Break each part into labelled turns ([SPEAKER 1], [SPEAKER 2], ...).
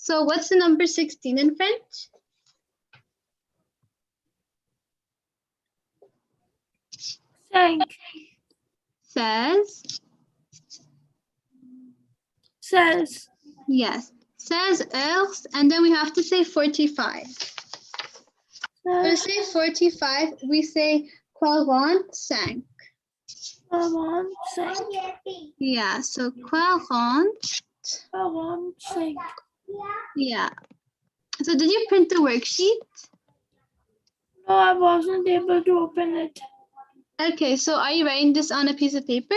[SPEAKER 1] So what's the number 16 in French?
[SPEAKER 2] Cinq.
[SPEAKER 1] Says.
[SPEAKER 2] Says.
[SPEAKER 1] Yes. Says heures, and then we have to say 45. So to say 45, we say 45.
[SPEAKER 2] 45.
[SPEAKER 1] Yeah, so 40.
[SPEAKER 2] 45.
[SPEAKER 1] Yeah. So did you print the worksheet?
[SPEAKER 2] No, I wasn't able to open it.
[SPEAKER 1] Okay, so are you writing this on a piece of paper?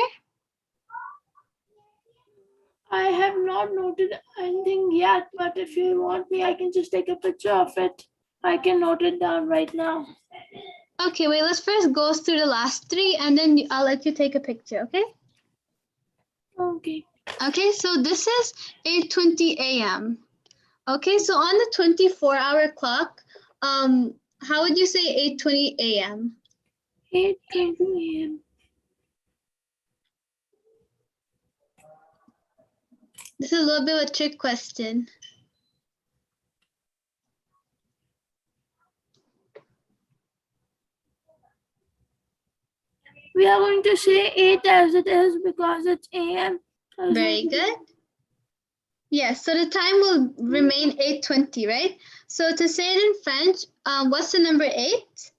[SPEAKER 2] I have not noted anything yet, but if you want me, I can just take a picture of it. I can note it down right now.
[SPEAKER 1] Okay, wait, let's first go through the last 3 and then I'll let you take a picture, okay?
[SPEAKER 2] Okay.
[SPEAKER 1] Okay, so this is 8:20 a.m. Okay, so on the 24-hour clock, how would you say 8:20 a.m.?
[SPEAKER 2] 8:20 a.m.
[SPEAKER 1] This is a little bit of a trick question.
[SPEAKER 2] We are going to say 8 as it is because it's a.m.
[SPEAKER 1] Very good. Yes, so the time will remain 8:20, right? So to say it in French, what's the number 8?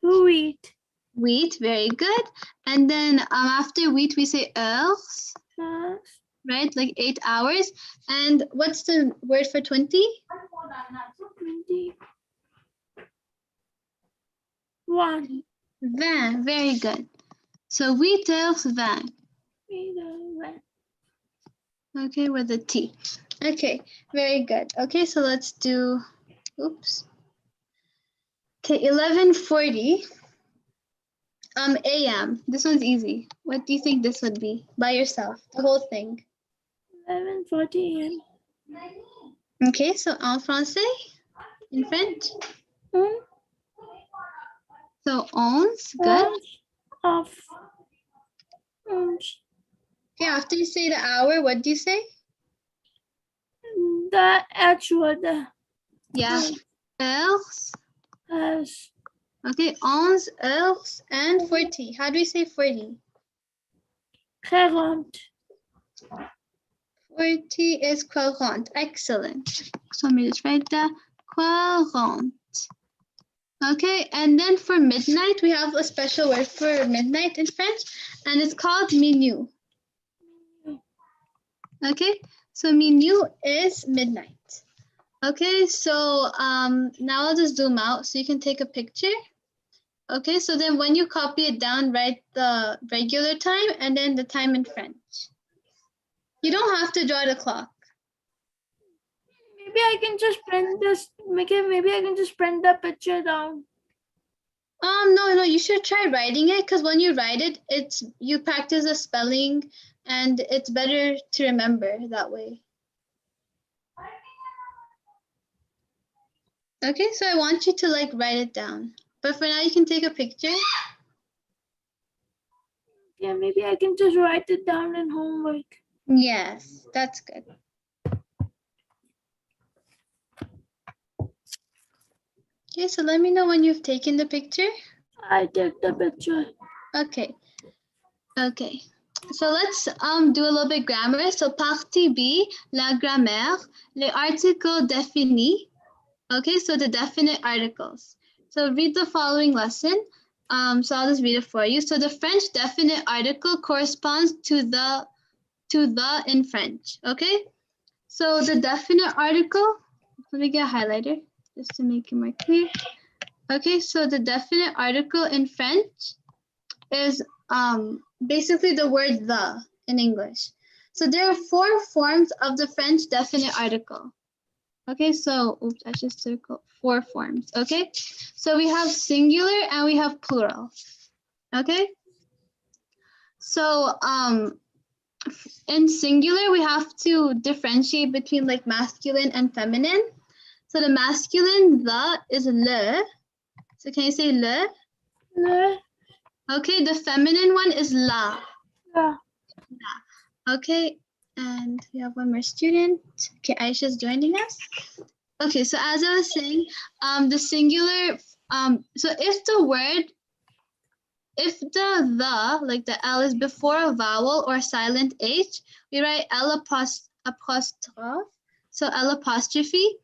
[SPEAKER 2] Wheat.
[SPEAKER 1] Wheat, very good. And then after wheat, we say heures, right? Like 8 hours. And what's the word for 20?
[SPEAKER 2] 21.
[SPEAKER 1] 20, very good. So 8 heures 20. Okay, with a T. Okay, very good. Okay, so let's do, oops. Okay, 11:40 a.m. This one's easy. What do you think this would be by yourself? The whole thing.
[SPEAKER 2] 11:40 a.m.
[SPEAKER 1] Okay, so en français, in French. So 11, good.
[SPEAKER 2] Of.
[SPEAKER 1] Okay, after you say the hour, what do you say?
[SPEAKER 2] The actual, the.
[SPEAKER 1] Yeah, heures.
[SPEAKER 2] As.
[SPEAKER 1] Okay, 11 heures and 40. How do we say 40?
[SPEAKER 2] 40.
[SPEAKER 1] 40 is 40. Excellent. So let me just write that. 40. Okay, and then for midnight, we have a special word for midnight in French, and it's called minuit. Okay, so minuit is midnight. Okay, so now I'll just zoom out so you can take a picture. Okay, so then when you copy it down, write the regular time and then the time in French. You don't have to draw the clock.
[SPEAKER 2] Maybe I can just print this. Maybe I can just print the picture down.
[SPEAKER 1] No, you should try writing it because when you write it, you practice the spelling and it's better to remember that way. Okay, so I want you to like write it down. But for now, you can take a picture.
[SPEAKER 2] Yeah, maybe I can just write it down in homework.
[SPEAKER 1] Yes, that's good. Okay, so let me know when you've taken the picture.
[SPEAKER 2] I took the picture.
[SPEAKER 1] Okay. Okay. So let's do a little bit grammar. So partie B, la grammaire, les articles définis. Okay, so the definite articles. So read the following lesson. So I'll just read it for you. So the French definite article corresponds to the in French. Okay. So the definite article, let me get a highlighter just to make it more clear. Okay, so the definite article in French is basically the word the in English. So there are 4 forms of the French definite article. Okay, so oops, I should circle 4 forms. Okay, so we have singular and we have plural. Okay, so in singular we have to differentiate between like masculine and feminine. So the masculine the is le. So can you say le?
[SPEAKER 2] Le.
[SPEAKER 1] Okay, the feminine one is la.
[SPEAKER 2] Yeah.
[SPEAKER 1] Okay, And we have one more student. Okay, Aisha's joining us. Okay, so as I was saying, the singular, so if the, like the L is before a vowel or silent H, we write L apostrophe, so L apostrophe,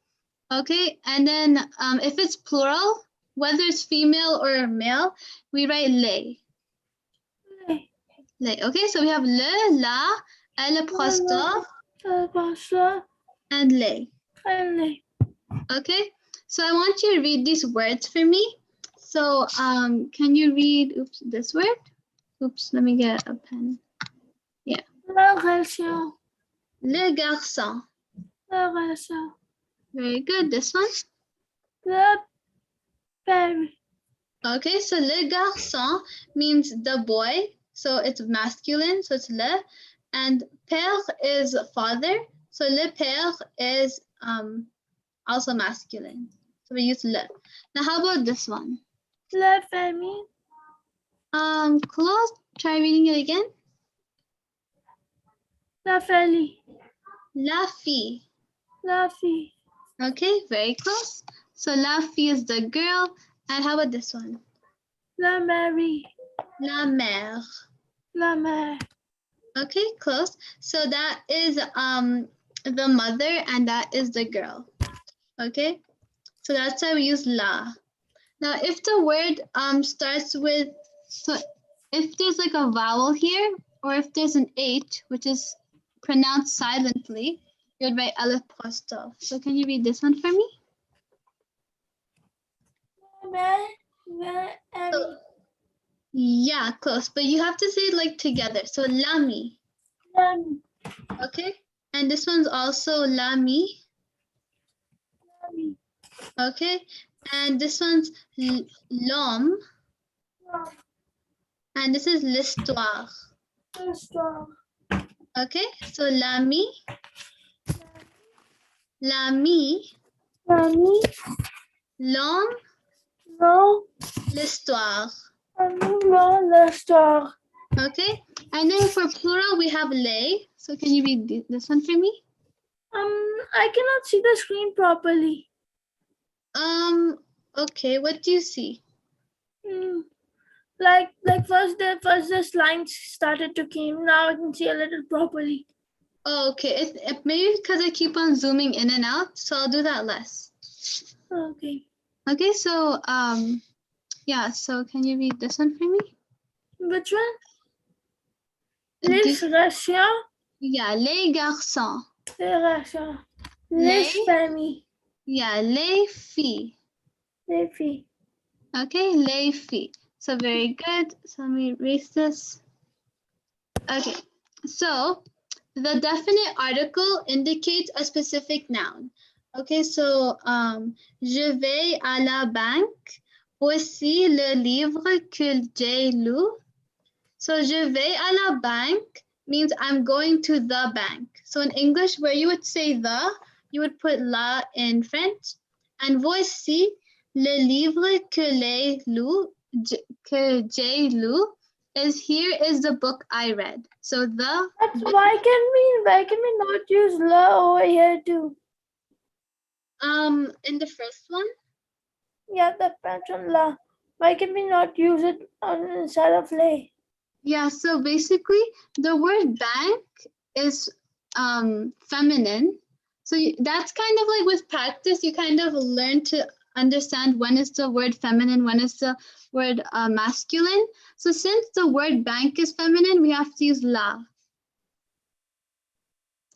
[SPEAKER 1] okay? And then if it's plural, whether it's female or male, we write les. Les, okay? So we have le, la, L apostrophe, and les. Okay, so I want you to read these words for me. So can you read, oops, this word? Oops, let me get a pen. Yeah. Le garçon. Very good. This one? Okay, so le garçon means the boy. So it's masculine, so it's le. And père is father. So le père is also masculine. So we use le. Now how about this one?
[SPEAKER 2] La famille.
[SPEAKER 1] Close. Try reading it again.
[SPEAKER 2] La famille.
[SPEAKER 1] La fille.
[SPEAKER 2] La fille.
[SPEAKER 1] Okay, very close. So la fille is the girl. And how about this one?
[SPEAKER 2] La Marie.
[SPEAKER 1] La mère.
[SPEAKER 2] La mère.
[SPEAKER 1] Okay, close. So that is the mother and that is the girl. Okay, so that's why we use la. Now, if the word starts with, so if there's like a vowel here, or if there's an H, which is pronounced silently, you would write L apostrophe. So can you read this one for me? So, yeah, close, but you have to say it like together. So lami.
[SPEAKER 2] Lami.
[SPEAKER 1] Okay, and this one's also lami.
[SPEAKER 2] Lami.
[SPEAKER 1] Okay, and this one's l'homme, and this is l'histoire. Okay, so l'ami, l'ami,
[SPEAKER 2] Lami.
[SPEAKER 1] l'homme,
[SPEAKER 2] No.
[SPEAKER 1] l'histoire.
[SPEAKER 2] No. L'histoire.
[SPEAKER 1] Okay, and then for plural we have les. So can you read this one for me?
[SPEAKER 2] I cannot see the screen properly.
[SPEAKER 1] Okay, what do you see?
[SPEAKER 2] Like first this lines started to came. Now I can see a little properly.
[SPEAKER 1] Oh, okay, it maybe because I keep on zooming in and out, so I'll do that less.
[SPEAKER 2] Okay.
[SPEAKER 1] Okay, so yeah, so can you read this one for me?
[SPEAKER 2] Which one? Les Russians.
[SPEAKER 1] Yeah, les garçons.
[SPEAKER 2] Les Russians. Les familles.
[SPEAKER 1] Yeah, les filles.
[SPEAKER 2] Les filles.
[SPEAKER 1] Okay, les filles. So very good. So let me erase this. Okay, so the definite article indicates a specific noun. Okay, so je vais à la banque. Voici le livre que j'ai lu. So je vais à la banque means I'm going to the bank. So in English, where you would say the, you would put la in French. And voici le livre que j'ai lu is here is the book I read. So the.
[SPEAKER 2] But why can we not use la over here too?
[SPEAKER 1] In the first one.
[SPEAKER 2] Yeah, the French one la. Why can we not use it instead of lay?
[SPEAKER 1] Yeah, so basically the word bank is feminine. So that's kind of like with practice, you kind of learn to understand when is the word feminine, when is the word masculine. So since the word bank is feminine, we have to use la.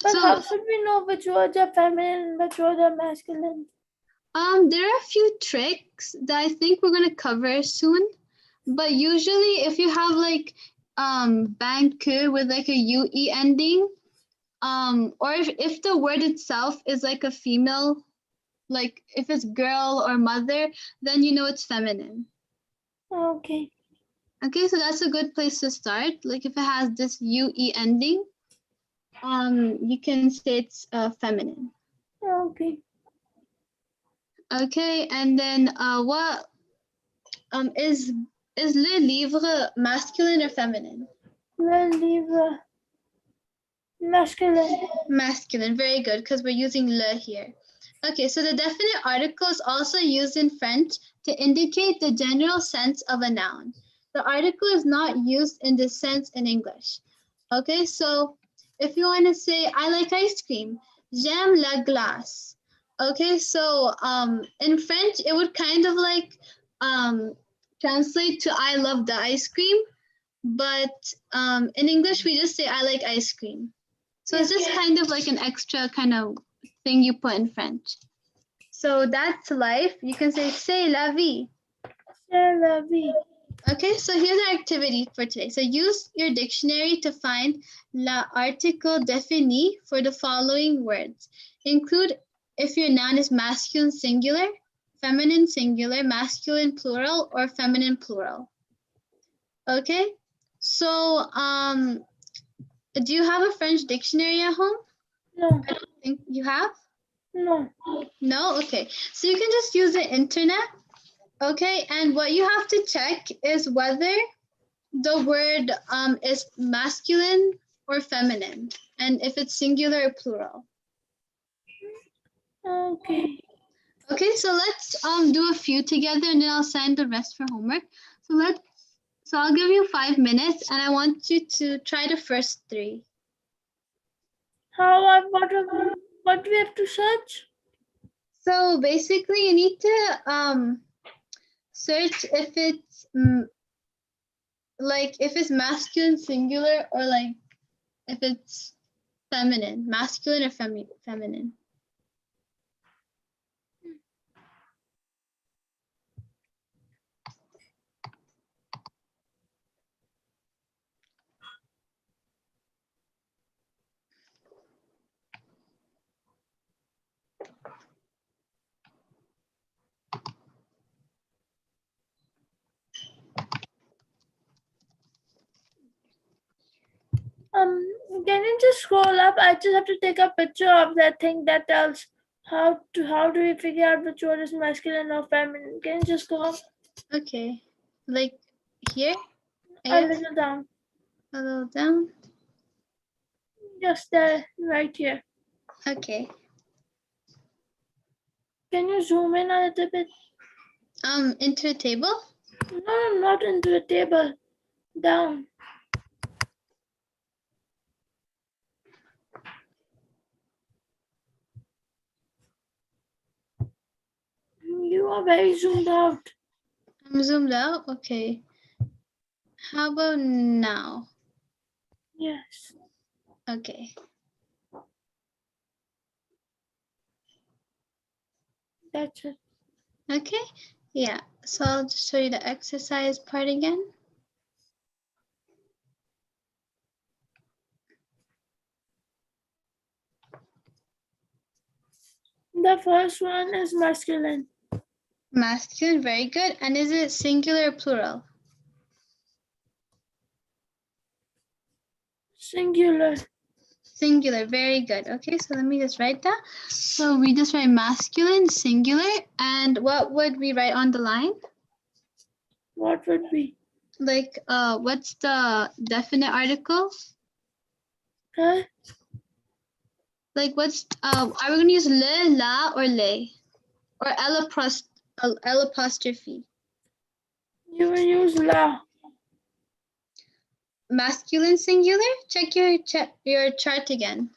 [SPEAKER 2] But
[SPEAKER 1] so,
[SPEAKER 2] how should we know which words are feminine and which words are masculine?
[SPEAKER 1] There are a few tricks that I think we're going to cover soon. But usually if you have like bank with like a UE ending, or if the word itself is like a female, like if it's girl or mother, then you know it's feminine.
[SPEAKER 2] Okay.
[SPEAKER 1] Okay, so that's a good place to start. Like if it has this UE ending, you can say it's feminine.
[SPEAKER 2] Okay.
[SPEAKER 1] Okay, and then what is le livre masculine or feminine?
[SPEAKER 2] Le livre. Masculine.
[SPEAKER 1] Masculine. Very good, because we're using le here. Okay, so the definite article is also used in French to indicate the general sense of a noun. The article is not used in this sense in English. Okay, so if you want to say, I like ice cream, j'aime la glace. Okay, so in French, it would kind of like translate to I love the ice cream, but in English, we just say I like ice cream. So it's just kind of like an extra kind of thing you put in French. So that's life. You can say c'est la vie.
[SPEAKER 2] C'est la vie.
[SPEAKER 1] Okay, so here's our activity for today. So use your dictionary to find l'article défini for the following words. Include if your noun is masculine singular, feminine singular, masculine plural, or feminine plural. Okay, so do you have a French dictionary at home?
[SPEAKER 2] No.
[SPEAKER 1] I don't think you have.
[SPEAKER 2] No.
[SPEAKER 1] No? Okay. So you can just use the internet. Okay. And what you have to check is whether the word is masculine or feminine, and if it's singular or plural.
[SPEAKER 2] Okay.
[SPEAKER 1] Okay, so let's do a few together and then I'll send the rest for homework. So I'll give you 5 minutes and I want you to try the first 3.
[SPEAKER 2] What do we have to search?
[SPEAKER 1] So basically you need to search if it's like if it's masculine singular or like if it's feminine, masculine or feminine.
[SPEAKER 2] Can you just scroll up? I just have to take a picture of that thing that tells how do we figure out which one is masculine or feminine. Can you just go up?
[SPEAKER 1] Okay, like here?
[SPEAKER 2] A little down.
[SPEAKER 1] A little down?
[SPEAKER 2] Just there, right here.
[SPEAKER 1] Okay.
[SPEAKER 2] Can you zoom in a little bit?
[SPEAKER 1] Into the table?
[SPEAKER 2] No, not into the table. Down. You are very zoomed out.
[SPEAKER 1] I'm zoomed out? Okay. How about now?
[SPEAKER 2] Yes.
[SPEAKER 1] Okay.
[SPEAKER 2] That's it.
[SPEAKER 1] Okay. Yeah. So I'll just show you the exercise part again.
[SPEAKER 2] The first one is masculine.
[SPEAKER 1] Masculine, very good. And is it singular or plural?
[SPEAKER 2] Singular.
[SPEAKER 1] Singular, very good. Okay, so let me just write that. So we just write masculine, singular, and what would we write on the line?
[SPEAKER 2] What would be?
[SPEAKER 1] Like, what's the definite article?
[SPEAKER 2] Huh?
[SPEAKER 1] Like, what's, are we going to use le, la, or le? Or L apostrophe?
[SPEAKER 2] You will use la.
[SPEAKER 1] Masculine, singular? Check your chart again.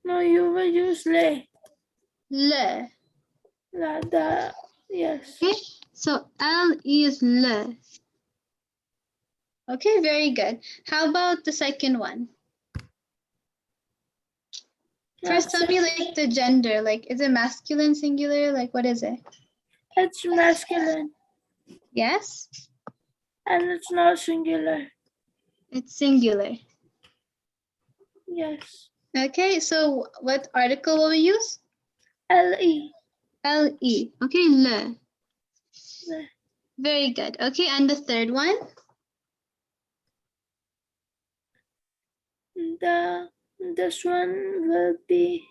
[SPEAKER 2] No, you will use le.
[SPEAKER 1] Le.
[SPEAKER 2] La, yes.
[SPEAKER 1] Okay, so L is le. Okay, very good. How about the second one? First, tell me like the gender. Like, is it masculine, singular? Like, what is it?
[SPEAKER 2] It's masculine.
[SPEAKER 1] Yes?
[SPEAKER 2] And it's not singular.
[SPEAKER 1] It's singular.
[SPEAKER 2] Yes.
[SPEAKER 1] Okay, so what article will we use?
[SPEAKER 2] Le.
[SPEAKER 1] Le. Okay, le.
[SPEAKER 2] Le.
[SPEAKER 1] Very good. Okay, and the third one?
[SPEAKER 2] This one will be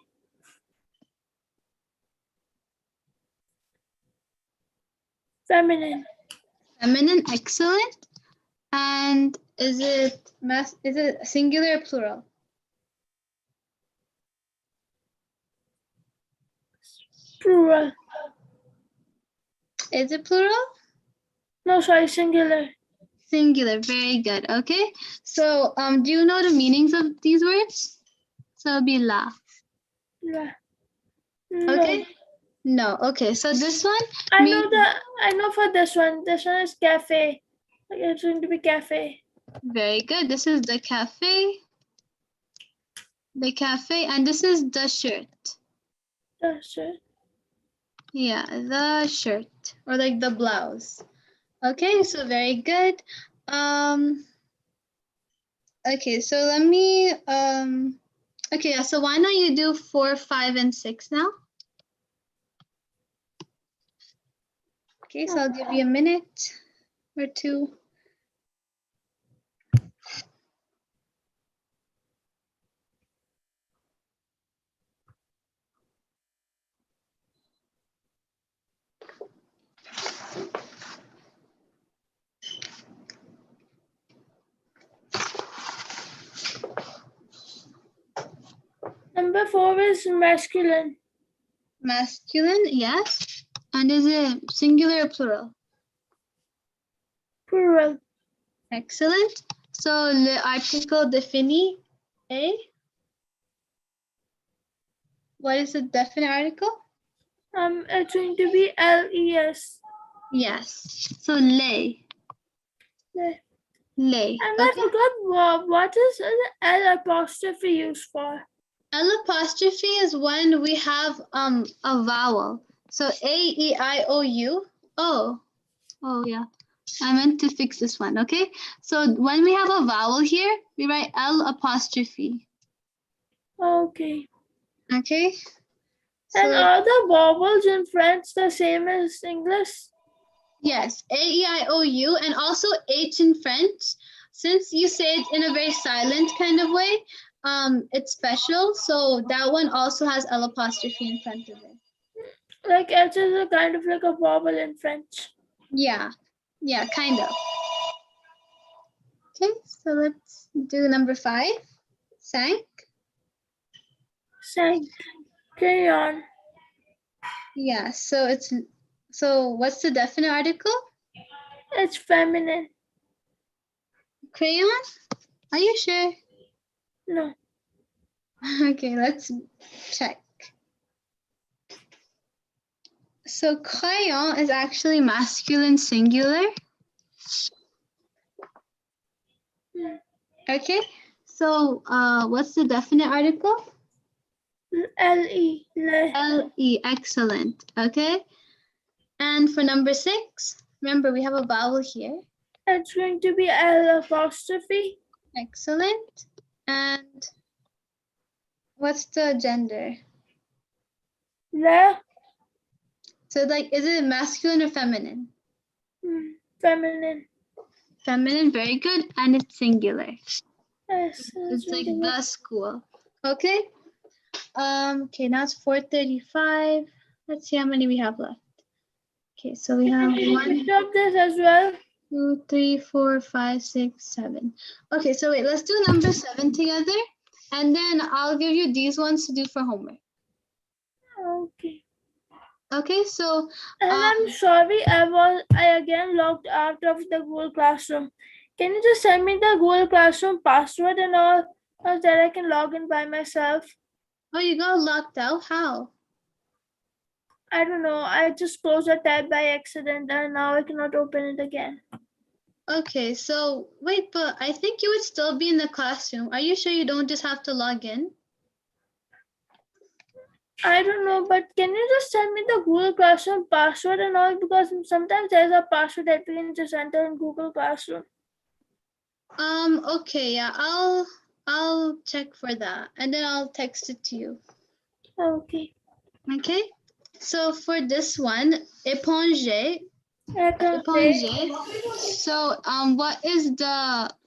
[SPEAKER 2] feminine.
[SPEAKER 1] Feminine, excellent. And is it singular or plural?
[SPEAKER 2] Plural.
[SPEAKER 1] Is it plural?
[SPEAKER 2] No, sorry, singular.
[SPEAKER 1] Singular. Very good. Okay. So do you know the meanings of these words? So it'll be la.
[SPEAKER 2] Yeah. No.
[SPEAKER 1] Okay. No. Okay. So this one.
[SPEAKER 2] I know for this one. This one is cafe. Like it's going to be cafe.
[SPEAKER 1] Very good. This is the cafe. The cafe, and this is the shirt.
[SPEAKER 2] That's it.
[SPEAKER 1] Yeah, the shirt or like the blouse. Okay, so very good. Okay, so let me okay, yeah, so why don't you do 4, 5, and 6 now? Okay, so I'll give you a minute or two.
[SPEAKER 2] Number 4 is masculine.
[SPEAKER 1] Masculine, yes. And is it singular or plural?
[SPEAKER 2] Plural.
[SPEAKER 1] Excellent. So the article défini est. What is the definite article?
[SPEAKER 2] It's going to be les.
[SPEAKER 1] Yes. So les.
[SPEAKER 2] Les.
[SPEAKER 1] Les.
[SPEAKER 2] And I forgot what is an L apostrophe used for?
[SPEAKER 1] L apostrophe is when we have a vowel. So A, E, I, O, U. Oh yeah. I meant to fix this one. Okay. So when we have a vowel here, we write L apostrophe.
[SPEAKER 2] Okay.
[SPEAKER 1] Okay.
[SPEAKER 2] And
[SPEAKER 1] So
[SPEAKER 2] are the vowels in French the same as English?
[SPEAKER 1] yes, A, E, I, O, U, and also H in French. Since you say it in a very silent kind of way, it's special. So that one also has L apostrophe in front of it.
[SPEAKER 2] Like H is a kind of like a vowel in French.
[SPEAKER 1] Yeah, kind of. Okay, so let's do number 5. Cinq.
[SPEAKER 2] Cinq. Carry on.
[SPEAKER 1] Yeah, so what's the definite article?
[SPEAKER 2] It's feminine.
[SPEAKER 1] Crayon? Are you sure?
[SPEAKER 2] No.
[SPEAKER 1] Okay, let's check. So crayon is actually masculine singular. Okay, so what's the definite article?
[SPEAKER 2] Le. Le.
[SPEAKER 1] Le, excellent. Okay, and for number 6, remember we have a vowel here.
[SPEAKER 2] It's going to be L apostrophe.
[SPEAKER 1] Excellent. And what's the gender?
[SPEAKER 2] Le.
[SPEAKER 1] So like, is it masculine or feminine?
[SPEAKER 2] Feminine.
[SPEAKER 1] Feminine, very good, and it's singular.
[SPEAKER 2] Yes.
[SPEAKER 1] It's like the school. Okay. Okay, now it's 4:35. Let's see how many we have left. Okay, so we have one,
[SPEAKER 2] Stop this as well.
[SPEAKER 1] 2, 3, 4, 5, 6, 7. Okay, so wait, let's do number 7 together, and then I'll give you these ones to do for homework.
[SPEAKER 2] Okay.
[SPEAKER 1] Okay, so
[SPEAKER 2] And I'm sorry, I again logged out of the Google Classroom. Can you just send me the Google Classroom password and all, so that I can log in by myself?
[SPEAKER 1] oh, you got locked out? How?
[SPEAKER 2] I don't know. I just closed a tab by accident and now I cannot open it again.
[SPEAKER 1] Okay, so wait, but I think you would still be in the classroom. Are you sure you don't just have to log in?
[SPEAKER 2] I don't know, but can you just send me the Google Classroom password and all? Because sometimes there's a password that we can just enter in Google Classroom.
[SPEAKER 1] Okay, yeah, I'll check for that and then I'll text it to you.
[SPEAKER 2] Okay.
[SPEAKER 1] Okay, so for this one, éponger. So what is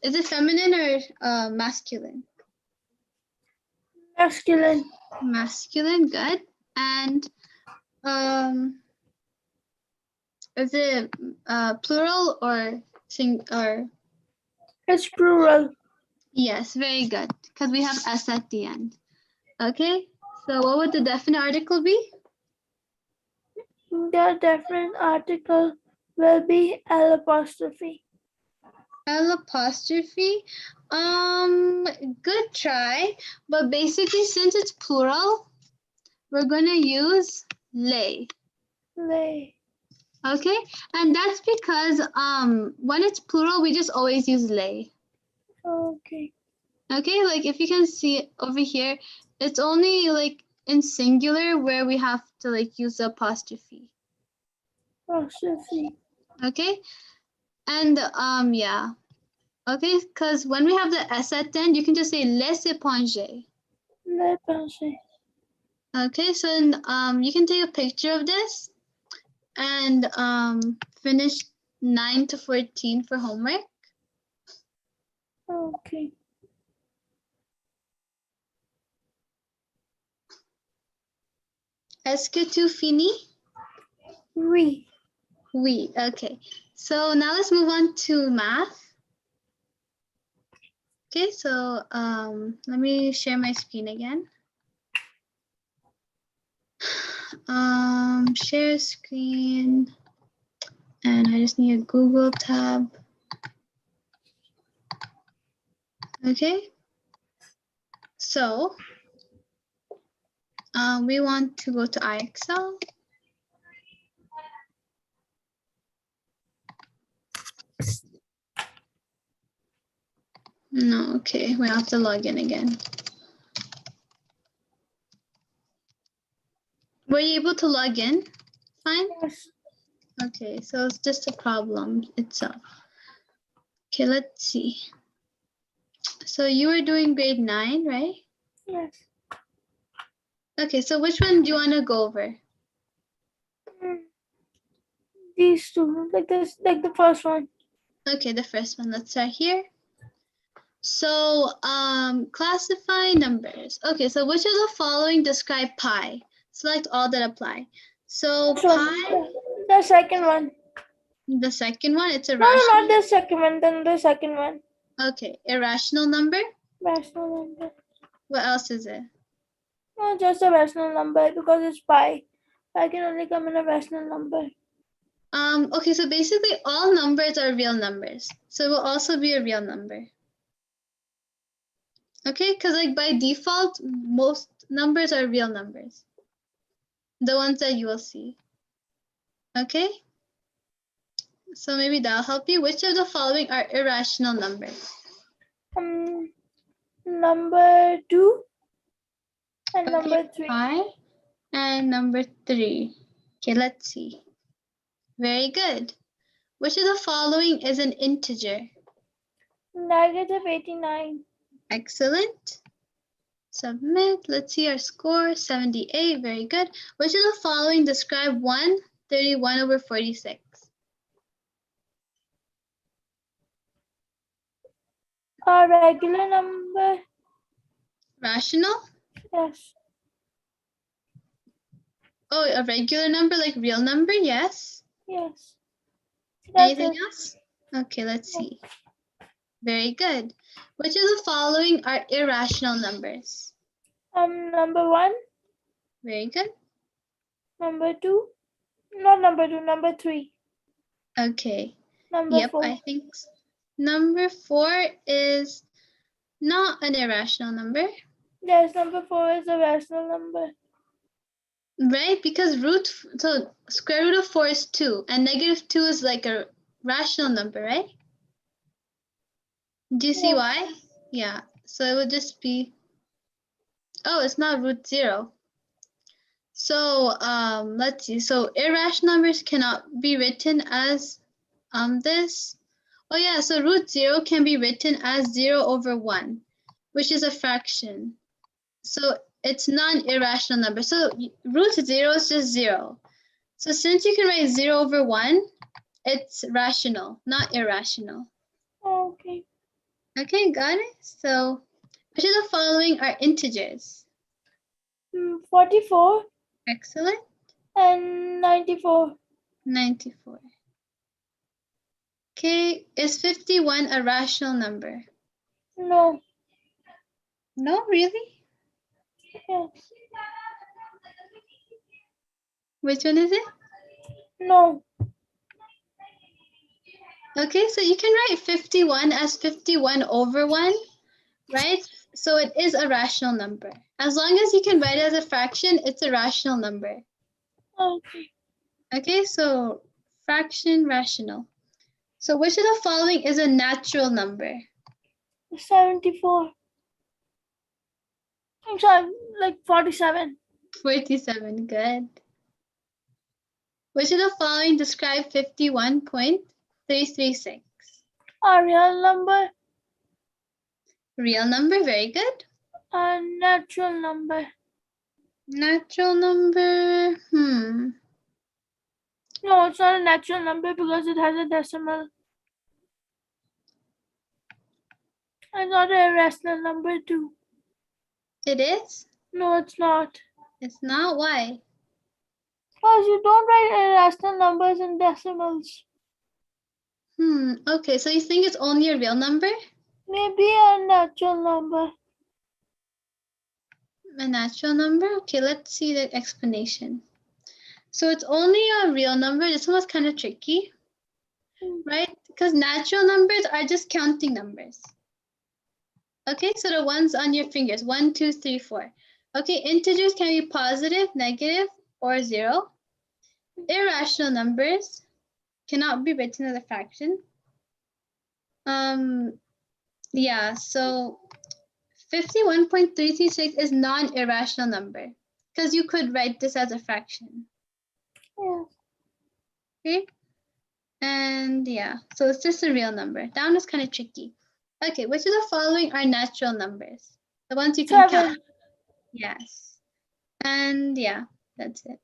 [SPEAKER 1] it feminine or masculine?
[SPEAKER 2] Masculine.
[SPEAKER 1] Masculine, good. And is it plural or
[SPEAKER 2] It's plural.
[SPEAKER 1] Yes, very good. Because we have S at the end. Okay, so what would the definite article be?
[SPEAKER 2] The definite article will be L apostrophe.
[SPEAKER 1] L apostrophe. Good try. But basically, since it's plural, we're gonna use lay.
[SPEAKER 2] Lay.
[SPEAKER 1] Okay, and that's because when it's plural, we just always use lay.
[SPEAKER 2] Okay.
[SPEAKER 1] Okay, like if you can see it over here, it's only like in singular where we have to like use the apostrophe.
[SPEAKER 2] Apostrophe.
[SPEAKER 1] Okay, and yeah. Okay, because when we have the S at the end, you can just say les éponges.
[SPEAKER 2] Les pensées.
[SPEAKER 1] Okay, so you can take a picture of this and finish 9 to 14 for homework.
[SPEAKER 2] Okay.
[SPEAKER 1] Est-ce que tu finis?
[SPEAKER 2] Oui.
[SPEAKER 1] Oui, okay. So now let's move on to math. Okay, so let me share my screen again. Share screen, and I just need a Google tab. Okay, so we want to go to iExcel. No, okay, we have to log in again. Were you able to log in? Fine?
[SPEAKER 2] Yes.
[SPEAKER 1] Okay, so it's just a problem itself. Okay, let's see. So you were doing grade 9, right?
[SPEAKER 2] Yes.
[SPEAKER 1] Okay, so which one do you want to go over?
[SPEAKER 2] These two, like this, like the first one.
[SPEAKER 1] Okay, the first one. Let's start here. So classify numbers. Okay, so which of the following describe pi? Select all that apply. So
[SPEAKER 2] This one.
[SPEAKER 1] pi,
[SPEAKER 2] The second one.
[SPEAKER 1] the second one, it's a
[SPEAKER 2] No,
[SPEAKER 1] rational.
[SPEAKER 2] not the second one. Then the second one.
[SPEAKER 1] Okay, irrational number.
[SPEAKER 2] Rational number.
[SPEAKER 1] What else is it?
[SPEAKER 2] No, just a rational number because it's pi. Pi can only come in a rational number.
[SPEAKER 1] Okay, so basically all numbers are real numbers. So it will also be a real number. Okay, because like by default, most numbers are real numbers. The ones that you will see. Okay? So maybe that'll help you. Which of the following are irrational numbers?
[SPEAKER 2] Number 2 and
[SPEAKER 1] Okay,
[SPEAKER 2] number 3.
[SPEAKER 1] pi and number 3. Okay, let's see. Very good. Which of the following is an integer?
[SPEAKER 2] Negative 89.
[SPEAKER 1] Excellent. Submit. Let's see our score, 78. Very good. Which of the following describe 131 over 46?
[SPEAKER 2] A regular number.
[SPEAKER 1] Rational?
[SPEAKER 2] Yes.
[SPEAKER 1] Oh, a regular number, like real number? Yes.
[SPEAKER 2] Yes.
[SPEAKER 1] Anything else? Okay, let's see. Very good. Which of the following are irrational numbers?
[SPEAKER 2] Number 1.
[SPEAKER 1] Very good.
[SPEAKER 2] Number 2. Not number 2. Number 3.
[SPEAKER 1] Okay.
[SPEAKER 2] Number
[SPEAKER 1] Yep,
[SPEAKER 2] 4.
[SPEAKER 1] I think so. Number 4 is not an irrational number.
[SPEAKER 2] Yes, number 4 is a rational number.
[SPEAKER 1] Right? Because square root of 4 is 2, and negative 2 is like a rational number, right? Do you see
[SPEAKER 2] Yes.
[SPEAKER 1] why? Yeah. So it would just be, oh, it's not root 0. So let's see. So irrational numbers cannot be written as this. Oh yeah, so root 0 can be written as 0 over 1, which is a fraction. So it's non-irrational number. So root 0 is just 0. So since you can write 0 over 1, it's rational, not irrational.
[SPEAKER 2] Okay.
[SPEAKER 1] Okay, got it? So which of the following are integers?
[SPEAKER 2] 44
[SPEAKER 1] Excellent.
[SPEAKER 2] and 94.
[SPEAKER 1] 94. Okay, is 51 a rational number?
[SPEAKER 2] No.
[SPEAKER 1] No, really?
[SPEAKER 2] Yes.
[SPEAKER 1] Which one is it?
[SPEAKER 2] No.
[SPEAKER 1] Okay, so you can write 51 as 51 over 1, right? So it is a rational number. As long as you can write it as a fraction, it's a rational number.
[SPEAKER 2] Okay.
[SPEAKER 1] Okay, so fraction, rational. So which of the following is a natural number?
[SPEAKER 2] 74. I'm sorry, like 47.
[SPEAKER 1] 47, good. Which of the following describe 51.336?
[SPEAKER 2] A real number,
[SPEAKER 1] Real number, very good.
[SPEAKER 2] a natural number.
[SPEAKER 1] Natural number,
[SPEAKER 2] No, it's not a natural number because it has a decimal. It's not an irrational number too.
[SPEAKER 1] It is?
[SPEAKER 2] No, it's not.
[SPEAKER 1] It's not, why?
[SPEAKER 2] Because you don't write irrational numbers in decimals.
[SPEAKER 1] Okay, so you think it's only a real number?
[SPEAKER 2] Maybe a natural number.
[SPEAKER 1] A natural number? Okay, let's see the explanation. So it's only a real number. This one was kind of tricky, right? Because natural numbers are just counting numbers. Okay, so the ones on your fingers, 1, 2, 3, 4. Okay, integers can be positive, negative, or 0. Irrational numbers cannot be written as a fraction. Yeah, so 51.336 is non-irrational number because you could write this as a fraction.
[SPEAKER 2] Yeah.
[SPEAKER 1] Okay, and yeah, so it's just a real number. That one is kind of tricky. Okay, which of the following are natural numbers? The ones you can
[SPEAKER 2] 7.
[SPEAKER 1] count. Yes. And yeah, that's it.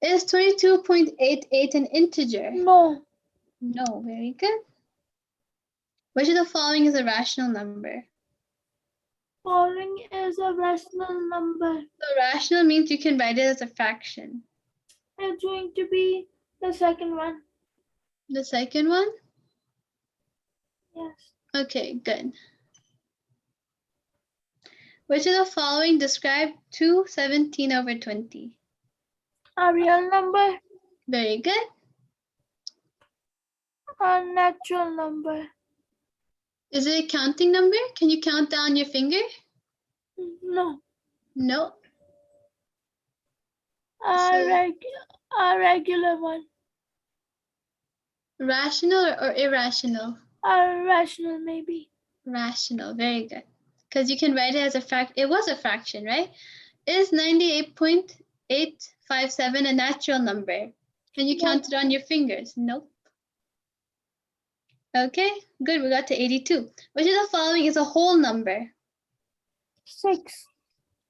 [SPEAKER 1] Is 22.88 an integer?
[SPEAKER 2] No.
[SPEAKER 1] No, very good. Which of the following is a rational number?
[SPEAKER 2] Following is a rational number.
[SPEAKER 1] So rational means you can write it as a fraction.
[SPEAKER 2] It's going to be the second one.
[SPEAKER 1] The second one?
[SPEAKER 2] Yes.
[SPEAKER 1] Okay, good. Which of the following describe 217 over 20?
[SPEAKER 2] A real number,
[SPEAKER 1] Very good.
[SPEAKER 2] a natural number.
[SPEAKER 1] Is it a counting number? Can you count down your finger?
[SPEAKER 2] No.
[SPEAKER 1] No.
[SPEAKER 2] A regular one.
[SPEAKER 1] Rational or irrational?
[SPEAKER 2] A rational maybe.
[SPEAKER 1] Rational, very good. Because you can write it as a fraction. It was a fraction, right? Is 98.857 a natural number? Can you count it on your fingers? Nope. Okay, good. We got to 82. Which of the following is a whole number?
[SPEAKER 2] 6.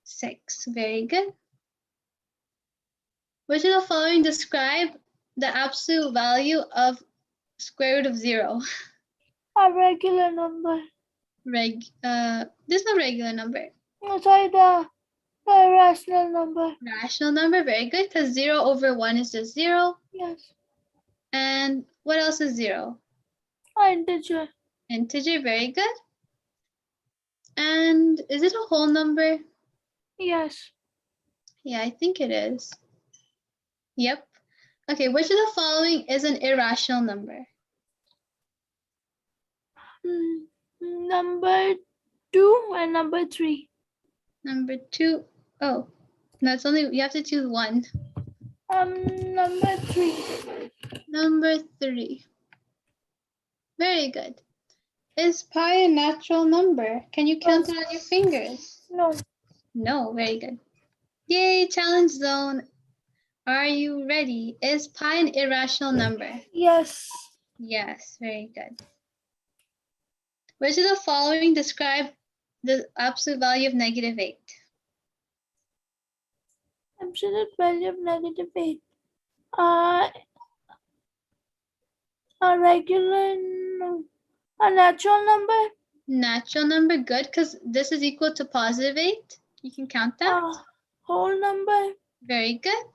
[SPEAKER 1] 6. Very good. Which of the following describe the absolute value of square root of 0?
[SPEAKER 2] A regular number.
[SPEAKER 1] There's no regular number.
[SPEAKER 2] No, sorry, the irrational number.
[SPEAKER 1] Rational number, very good, because 0 over 1 is just 0.
[SPEAKER 2] Yes.
[SPEAKER 1] And what else is 0?
[SPEAKER 2] Integer.
[SPEAKER 1] Integer, very good. And is it a whole number?
[SPEAKER 2] Yes.
[SPEAKER 1] Yeah, I think it is. Yep. Okay, which of the following is an irrational number?
[SPEAKER 2] Number 2 and number 3.
[SPEAKER 1] Number 2. Oh, that's only, you have to choose one.
[SPEAKER 2] Number 3.
[SPEAKER 1] Number 3. Very good. Is pi a natural number? Can you count it on your fingers?
[SPEAKER 2] No.
[SPEAKER 1] No, very good. Yay, challenge zone. Are you ready? Is pi an irrational number?
[SPEAKER 2] Yes.
[SPEAKER 1] Yes, very good. Which of the following describe the absolute value of negative 8?
[SPEAKER 2] Absolute value of negative 8. A regular, no. A natural number.
[SPEAKER 1] Natural number, good, because this is equal to positive 8. You can count that.
[SPEAKER 2] A whole number.
[SPEAKER 1] Very good.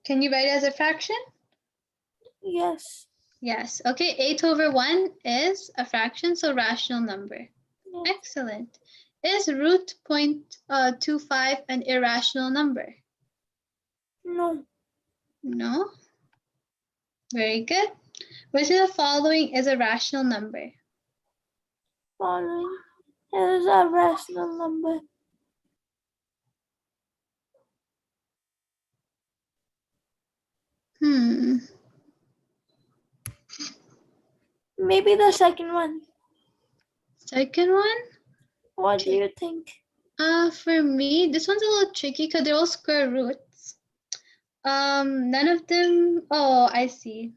[SPEAKER 1] Can you write it as a fraction?
[SPEAKER 2] Yes.
[SPEAKER 1] Yes. Okay, 8 over 1 is a fraction, so rational number.
[SPEAKER 2] Yes.
[SPEAKER 1] Excellent. Is root 0.25 an irrational number?
[SPEAKER 2] No.
[SPEAKER 1] No. Very good. Which of the following is a rational number?
[SPEAKER 2] Following is a rational number. Maybe the second one.
[SPEAKER 1] Second one?
[SPEAKER 2] What do you think?
[SPEAKER 1] For me, this one's a little tricky because they're all square roots. None of them. Oh, I see.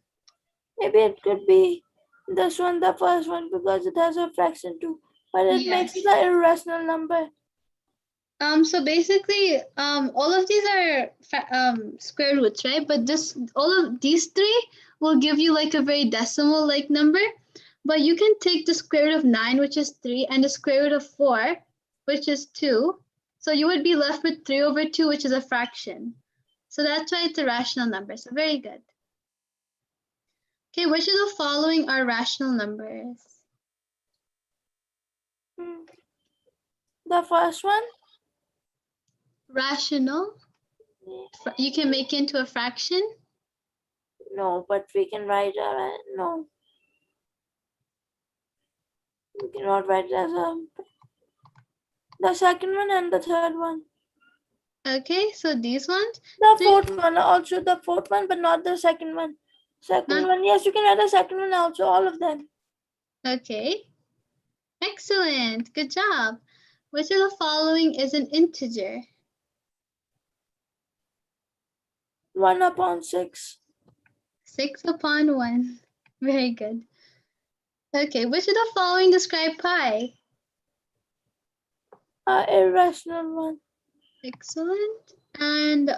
[SPEAKER 2] Maybe it could be this one, the first one, because it has a fraction too. But it makes it an irrational number.
[SPEAKER 1] So basically, all of these are square roots, right? But all of these three will give you like a very decimal like number. But you can take the square root of 9, which is 3, and the square root of 4, which is 2. So you would be left with 3 over 2, which is a fraction. So that's why it's a rational number. So very good. Okay, which of the following are rational numbers?
[SPEAKER 2] The first one?
[SPEAKER 1] Rational? You can make it into a fraction?
[SPEAKER 2] No, but we can write no. We cannot write it as the second one and the third one.
[SPEAKER 1] Okay, so these ones?
[SPEAKER 2] The fourth one, also the fourth one, but not the second one. Second one, yes, you can write the second one also, all of them.
[SPEAKER 1] Okay. Excellent. Good job. Which of the following is an integer?
[SPEAKER 2] 1/6.
[SPEAKER 1] 6 upon 1. Very good. Okay, which of the following describe pi?
[SPEAKER 2] Irrational one.
[SPEAKER 1] Excellent. And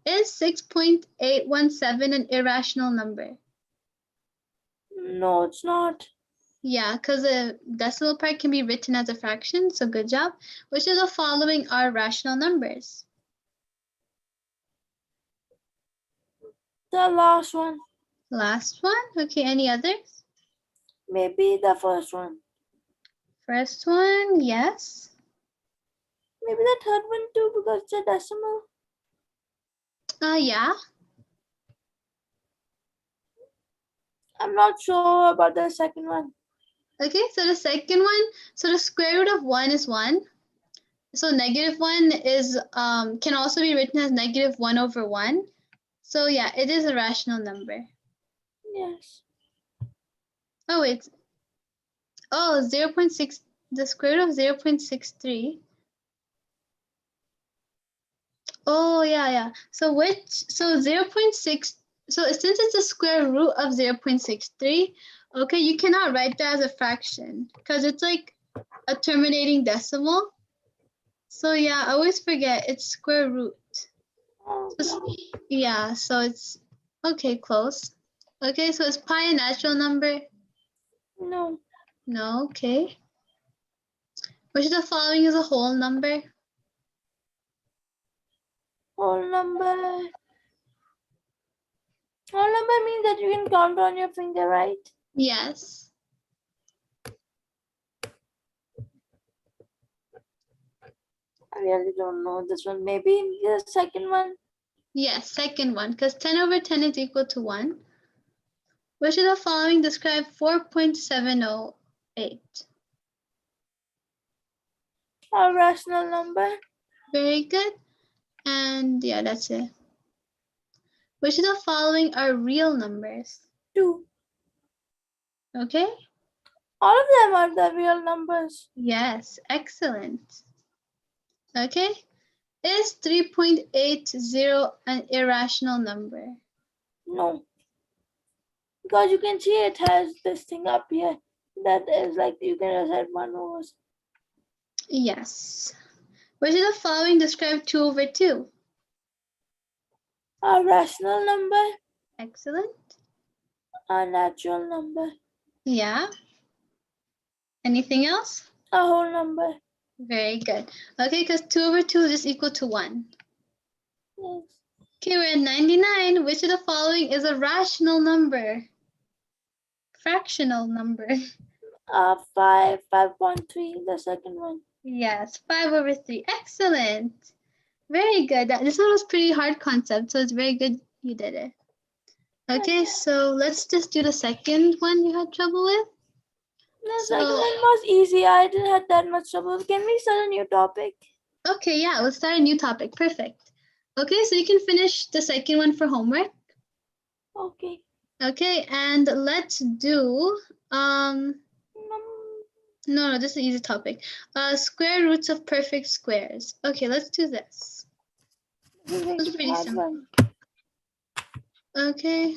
[SPEAKER 1] is 6.817 an irrational number?
[SPEAKER 2] No, it's not.
[SPEAKER 1] Yeah, because a decimal part can be written as a fraction, so good job. Which of the following are rational numbers?
[SPEAKER 2] The last one.
[SPEAKER 1] Last one? Okay, any others?
[SPEAKER 2] Maybe the first one.
[SPEAKER 1] First one, yes.
[SPEAKER 2] Maybe the third one too, because it's a decimal.
[SPEAKER 1] Yeah.
[SPEAKER 2] I'm not sure about the second one.
[SPEAKER 1] Okay, so the second one, so the square root of 1 is 1. So negative 1 is can also be written as negative 1 over 1. So yeah, it is a rational number.
[SPEAKER 2] Yes.
[SPEAKER 1] Oh, wait. Oh, 0.6, the square root of 0.63. Oh, yeah. So 0.6, so since it's a square root of 0.63, okay, you cannot write that as a fraction because it's like a terminating decimal. So yeah, I always forget it's square root. Yeah, so it's okay, close. Okay, so is pi a natural number?
[SPEAKER 2] No.
[SPEAKER 1] No, okay. Which of the following is a whole number?
[SPEAKER 2] Whole number. Whole number means that you can count on your finger, right?
[SPEAKER 1] Yes.
[SPEAKER 2] I really don't know this one. Maybe the second one.
[SPEAKER 1] Yes, second one, because 10 over 10 is equal to 1. Which of the following describe 4.708?
[SPEAKER 2] A rational number.
[SPEAKER 1] Very good. And yeah, that's it. Which of the following are real numbers?
[SPEAKER 2] 2.
[SPEAKER 1] Okay?
[SPEAKER 2] All of them are the real numbers.
[SPEAKER 1] Yes, excellent. Okay? Is 3.80 an irrational number?
[SPEAKER 2] No. Because you can see it has this thing up here that is like you can just add 1 over.
[SPEAKER 1] Yes. Which of the following describe 2 over 2?
[SPEAKER 2] A rational number.
[SPEAKER 1] Excellent.
[SPEAKER 2] A natural number.
[SPEAKER 1] Yeah. Anything else?
[SPEAKER 2] A whole number.
[SPEAKER 1] Very good. Okay, because 2 over 2 is equal to 1.
[SPEAKER 2] Yes.
[SPEAKER 1] Okay, we're at 99. Which of the following is a rational number? Fractional number.
[SPEAKER 2] 5.3, the second one.
[SPEAKER 1] Yes, 5/3. Excellent. Very good. This one was pretty hard concept, so it's very good you did it. Okay, so let's just do the second one you had trouble with.
[SPEAKER 2] The second one was easy. I didn't have that much trouble. Can we start a new topic?
[SPEAKER 1] Okay, yeah, let's start a new topic. Perfect. Okay, so you can finish the second one for homework.
[SPEAKER 2] Okay.
[SPEAKER 1] Okay, and let's do no, this is an easy topic. Square roots of perfect squares. Okay, let's do this.
[SPEAKER 2] This
[SPEAKER 1] This is
[SPEAKER 2] is
[SPEAKER 1] pretty
[SPEAKER 2] hard
[SPEAKER 1] simple.
[SPEAKER 2] one.
[SPEAKER 1] Okay.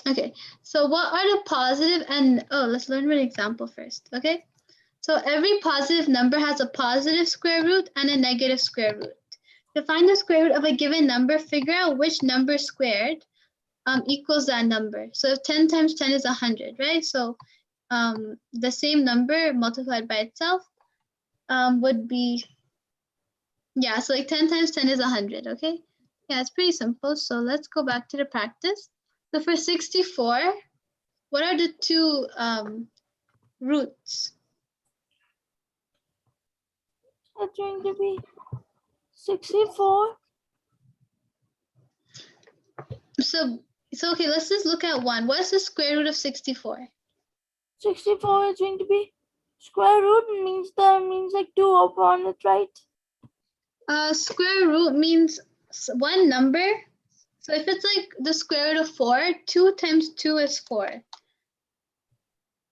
[SPEAKER 1] Okay, so what are the positive and, let's learn an example first, okay? So every positive number has a positive square root and a negative square root. To find the square root of a given number, figure out which number squared equals that number. So if 10 times 10 is 100, right? So the same number multiplied by itself would be, yeah, so like 10 times 10 is 100, okay? Yeah, it's pretty simple. So let's go back to the practice. So for 64, what are the two roots?
[SPEAKER 2] It's going to be 64.
[SPEAKER 1] So okay, let's just look at one. What is the square root of 64?
[SPEAKER 2] 64 is going to be square root means like 2 upon it, right?
[SPEAKER 1] Square root means one number. So if it's like the square root of 4, 2 times 2 is 4.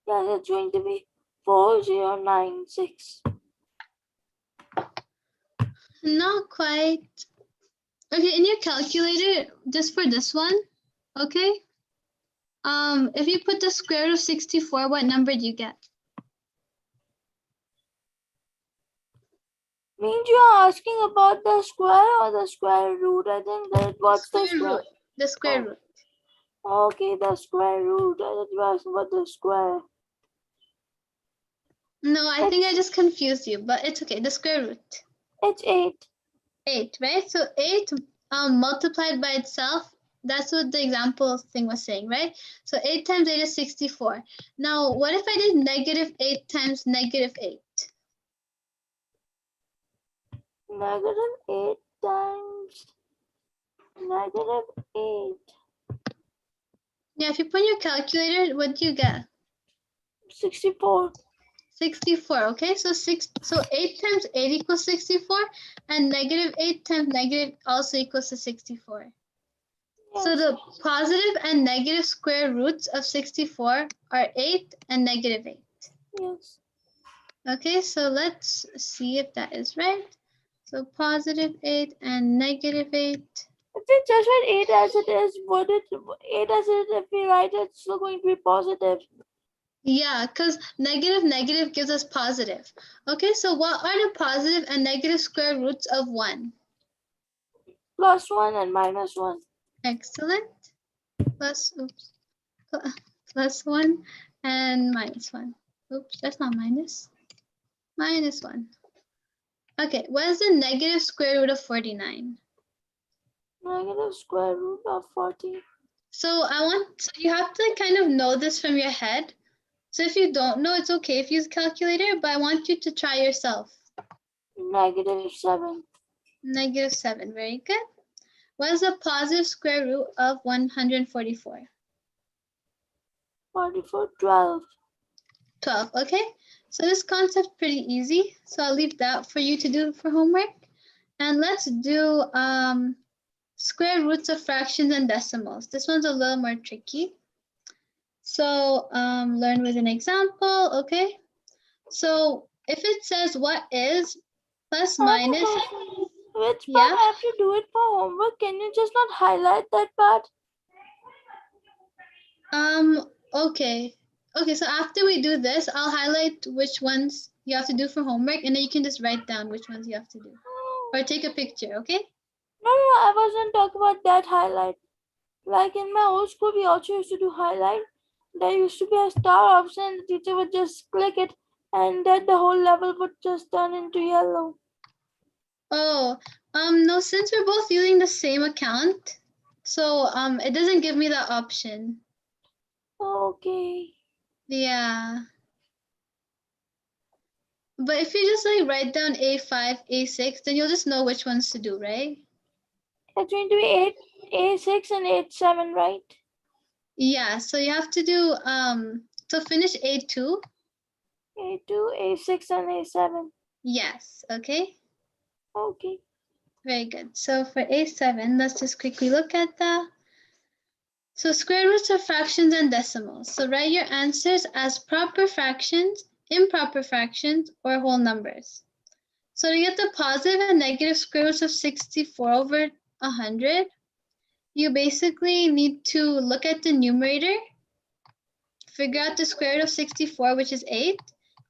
[SPEAKER 2] Yeah, that's going to be 4096.
[SPEAKER 1] Not quite. Okay, in your calculator, just for this one, okay? If you put the square root of 64, what number do you get?
[SPEAKER 2] Means you are asking about the square or the square root? I think that what's the square
[SPEAKER 1] root? The square root.
[SPEAKER 2] Okay, the square root. I thought you were asking about the square.
[SPEAKER 1] No, I think I just confused you, but it's okay. The square root.
[SPEAKER 2] It's 8.
[SPEAKER 1] 8, right? So 8 multiplied by itself, that's what the example thing was saying, right? So 8 times 8 is 64. Now, what if I did negative 8 times negative 8?
[SPEAKER 2] Negative 8 times negative 8.
[SPEAKER 1] Yeah, if you put your calculator, what do you get?
[SPEAKER 2] 64.
[SPEAKER 1] 64, okay? So 8 times 8 equals 64, and negative 8 times negative also equals to 64.
[SPEAKER 2] Yes.
[SPEAKER 1] So the positive and negative square roots of 64 are 8 and negative 8.
[SPEAKER 2] Yes.
[SPEAKER 1] Okay, so let's see if that is right. So positive 8 and negative 8.
[SPEAKER 2] If we just write 8 as it is, would it 8 as it is, if we write it, it's still going to be positive?
[SPEAKER 1] Yeah, because negative gives us positive. Okay, so what are the positive and negative square roots of 1?
[SPEAKER 2] Plus 1 and minus 1.
[SPEAKER 1] Excellent. Plus 1 and minus 1. Oops, that's not minus. Minus 1. Okay, what is the negative square root of 49?
[SPEAKER 2] Negative square root of 40.
[SPEAKER 1] So you have to kind of know this from your head. So if you don't know, it's okay if you use a calculator, but I want you to try yourself.
[SPEAKER 2] Negative 7.
[SPEAKER 1] Negative 7, very good. What is the positive square root of 144?
[SPEAKER 2] 44, 12.
[SPEAKER 1] 12, okay? So this concept's pretty easy, so I'll leave that for you to do for homework. And let's do square roots of fractions and decimals. This one's a little more tricky. So learn with an example, okay? So if it says what is plus minus,
[SPEAKER 2] Which
[SPEAKER 1] yeah.
[SPEAKER 2] part I have to do it for homework? Can you just not highlight that part?
[SPEAKER 1] Okay. Okay, so after we do this, I'll highlight which ones you have to do for homework, and then you can just write down which ones you have to do. Or take a picture, okay?
[SPEAKER 2] No, I wasn't talking about that highlight. Like in my old school, we also used to do highlight. There used to be a star option, the teacher would just click it, and then the whole level would just turn into yellow.
[SPEAKER 1] Oh, no, since we're both using the same account, so it doesn't give me the option.
[SPEAKER 2] Okay.
[SPEAKER 1] Yeah. But if you just like write down A5, A6, then you'll just know which ones to do, right?
[SPEAKER 2] It's going to be A6 and A7, right?
[SPEAKER 1] Yeah, so you have to do to finish A2.
[SPEAKER 2] A2, A6, and A7.
[SPEAKER 1] Yes, okay.
[SPEAKER 2] Okay.
[SPEAKER 1] Very good. So for A7, let's just quickly look at that. So square roots of fractions and decimals. So write your answers as proper fractions, improper fractions, or whole numbers. So to get the positive and negative square roots of 64 over 100, you basically need to look at the numerator, figure out the square root of 64, which is 8,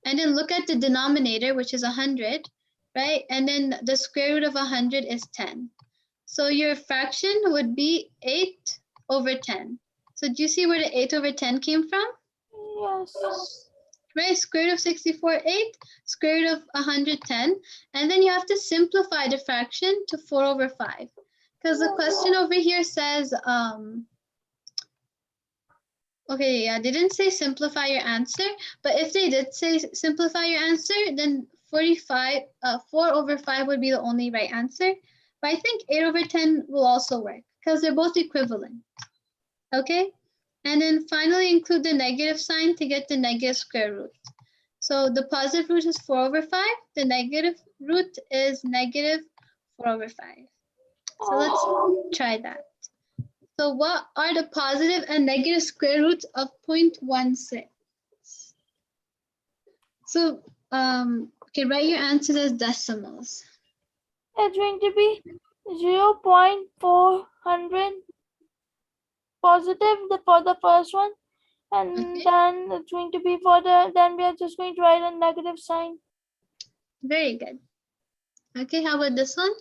[SPEAKER 1] and then look at the denominator, which is 100, right? And then the square root of 100 is 10. So your fraction would be 8 over 10. So do you see where the 8 over 10 came from?
[SPEAKER 2] Yes.
[SPEAKER 1] Right, square root of 64, 8, square root of 110. And then you have to simplify the fraction to 4 over 5. Because the question over here says, okay, yeah, they didn't say simplify your answer, but if they did say simplify your answer, then 4 over 5 would be the only right answer. But I think 8 over 10 will also work because they're both equivalent. Okay? And then finally include the negative sign to get the negative square root. So the positive root is 4 over 5. The negative root is negative 4 over 5. So let's try that. So what are the positive and negative square roots of 0.16? So okay, write your answers as decimals.
[SPEAKER 2] It's going to be 0.400 positive for the first one, and
[SPEAKER 1] Okay.
[SPEAKER 2] then it's going to be then we are just going to write a negative sign.
[SPEAKER 1] Very good. Okay, how about this one?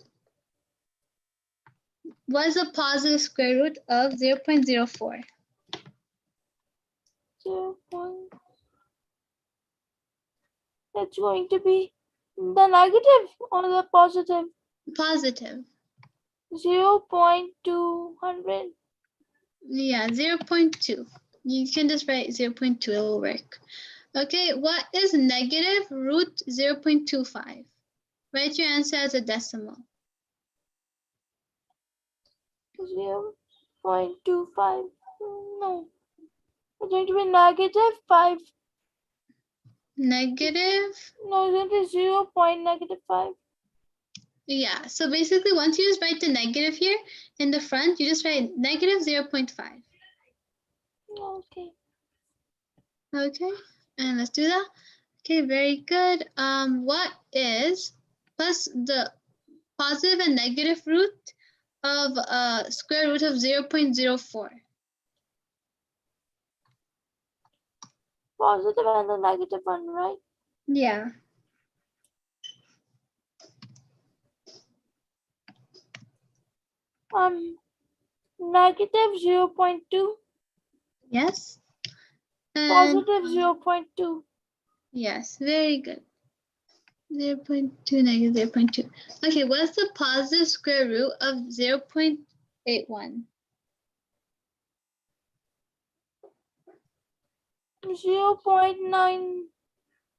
[SPEAKER 1] What is the positive square root of 0.04?
[SPEAKER 2] 0. It's going to be the negative or the positive.
[SPEAKER 1] Positive.
[SPEAKER 2] 0.200.
[SPEAKER 1] Yeah, 0.2. You can just write 0.2, it will work. Okay, what is negative root 0.25? Write your answer as a decimal.
[SPEAKER 2] 0.25. No. It's going to be negative 5.
[SPEAKER 1] Negative?
[SPEAKER 2] No, it's going to be 0.5.
[SPEAKER 1] Yeah, so basically once you just write the negative here in the front, you just write negative 0.5.
[SPEAKER 2] Okay.
[SPEAKER 1] Okay, and let's do that. Okay, very good. What is plus the positive and negative root of square root of 0.04?
[SPEAKER 2] Positive and the negative one, right?
[SPEAKER 1] Yeah.
[SPEAKER 2] Negative 0.2.
[SPEAKER 1] Yes. And
[SPEAKER 2] Positive 0.2.
[SPEAKER 1] yes, very good. 0.2 negative 0.2. Okay, what's the positive square root of 0.81?
[SPEAKER 2] 0.9.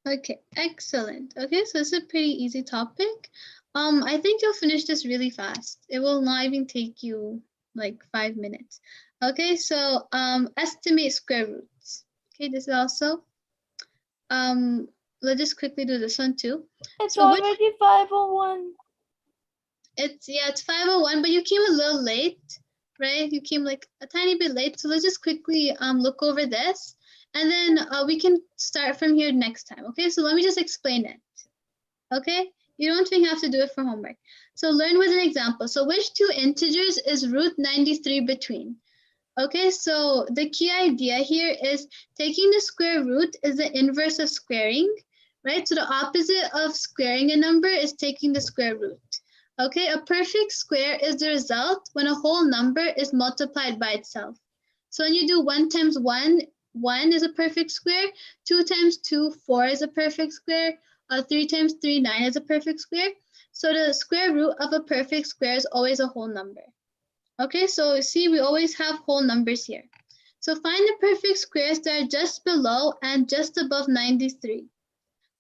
[SPEAKER 1] Okay, excellent. Okay, so it's a pretty easy topic. I think you'll finish this really fast. It will not even take you like 5 minutes. Okay, so estimate square roots. Okay, this is also let's just quickly do this one too.
[SPEAKER 2] It's
[SPEAKER 1] So which
[SPEAKER 2] already 501.
[SPEAKER 1] it's 501, but you came a little late, right? You came like a tiny bit late. So let's just quickly look over this, and then we can start from here next time. Okay, so let me just explain it. Okay, you don't even have to do it for homework. So learn with an example. So which two integers is root 93 between? Okay, so the key idea here is taking the square root is the inverse of squaring, right? So the opposite of squaring a number is taking the square root. Okay, a perfect square is the result when a whole number is multiplied by itself. So when you do 1 times 1, 1 is a perfect square. 2 times 2, 4 is a perfect square. 3 times 3, 9 is a perfect square. So the square root of a perfect square is always a whole number. Okay, so see, we always have whole numbers here. So find the perfect squares that are just below and just above 93.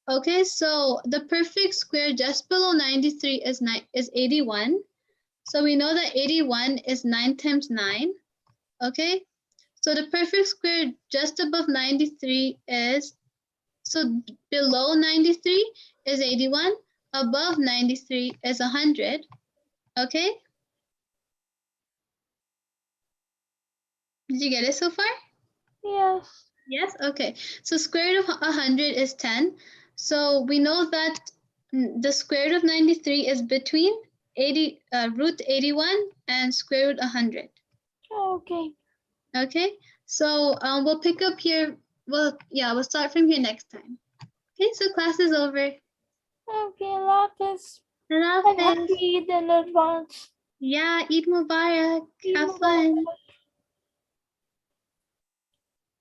[SPEAKER 1] Okay, so the perfect square just below 93 is 81. So we know that 81 is 9 times 9. Okay, so the perfect square just above 93 is, so below 93 is 81, above 93 is 100. Okay, did you get it so far?
[SPEAKER 2] Yes.
[SPEAKER 1] Yes, okay. So square root of 100 is 10. So we know that the square root of 93 is between root 81 and square root 100.
[SPEAKER 2] Okay.
[SPEAKER 1] Okay, so we'll pick up here. Well, yeah, we'll start from here next time. Okay, so class is over.
[SPEAKER 2] Okay, Lafis. And
[SPEAKER 1] Hafiz.
[SPEAKER 2] happy Eid in advance.
[SPEAKER 1] Yeah, Eid Mubarak.
[SPEAKER 2] Eid
[SPEAKER 1] Have
[SPEAKER 2] Mubarak.
[SPEAKER 1] fun.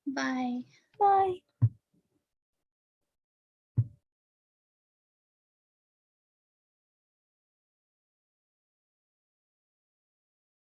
[SPEAKER 1] Bye.
[SPEAKER 2] Bye.